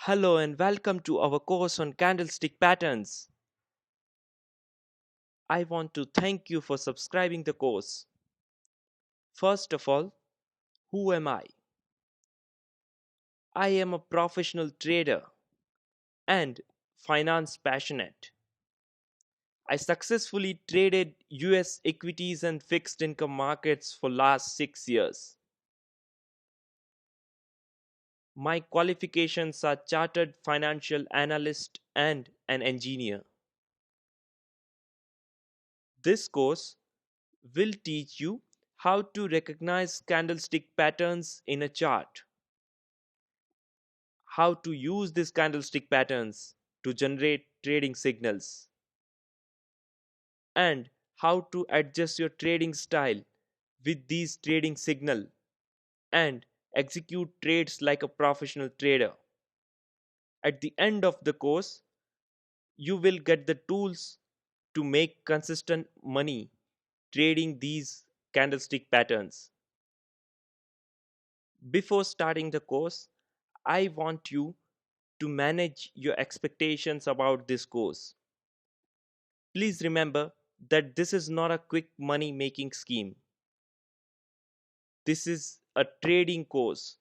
Hello and welcome to our course on candlestick patterns. I want to thank you for subscribing the course. First of all, who am I? I am a professional trader and finance passionate. I successfully traded US equities and fixed income markets for last 6 years. My qualifications are chartered financial analyst and an engineer. This course will teach you how to recognize candlestick patterns in a chart, how to use these candlestick patterns to generate trading signals, and how to adjust your trading style with these trading signal and execute trades like a professional trader. At the end of the course, you will get the tools to make consistent money trading these candlestick patterns. Before starting the course, I want you to manage your expectations about this course. Please remember that this is not a quick money making scheme. This is a trading course,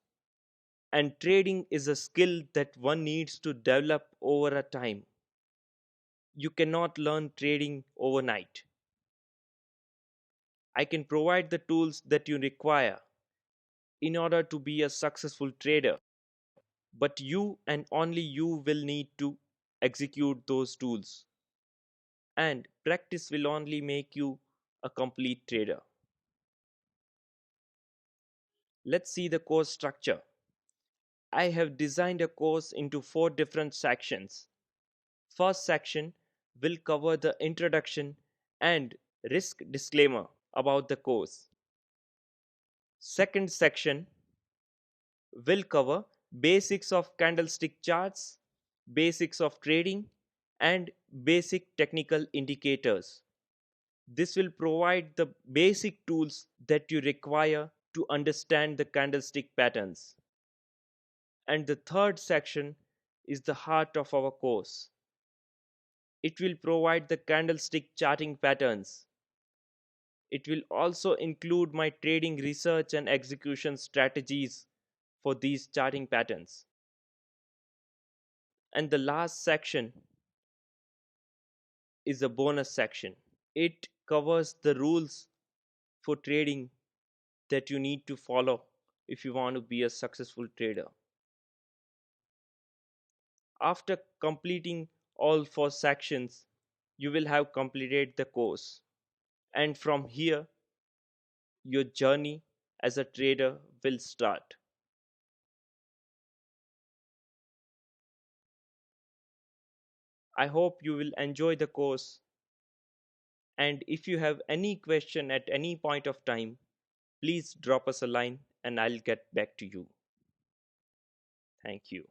and trading is a skill that one needs to develop over a time. You cannot learn trading overnight. I can provide the tools that you require in order to be a successful trader, but you and only you will need to execute those tools, and practice will only make you a complete trader. Let's see the course structure. I have designed a course into 4 different sections. First section will cover the introduction and risk disclaimer about the course. Second section will cover basics of candlestick charts, basics of trading, and basic technical indicators. This will provide the basic tools that you require to understand the candlestick patterns. And the third section is the heart of our course. It will provide the candlestick charting patterns. It will also include my trading research and execution strategies for these charting patterns. And the last section is a bonus section. It covers the rules for trading that you need to follow if you want to be a successful trader. After completing all 4 sections, you will have completed the course. And from here, your journey as a trader will start. I hope you will enjoy the course. And if you have any question at any point of time, please drop us a line and I'll get back to you. Thank you.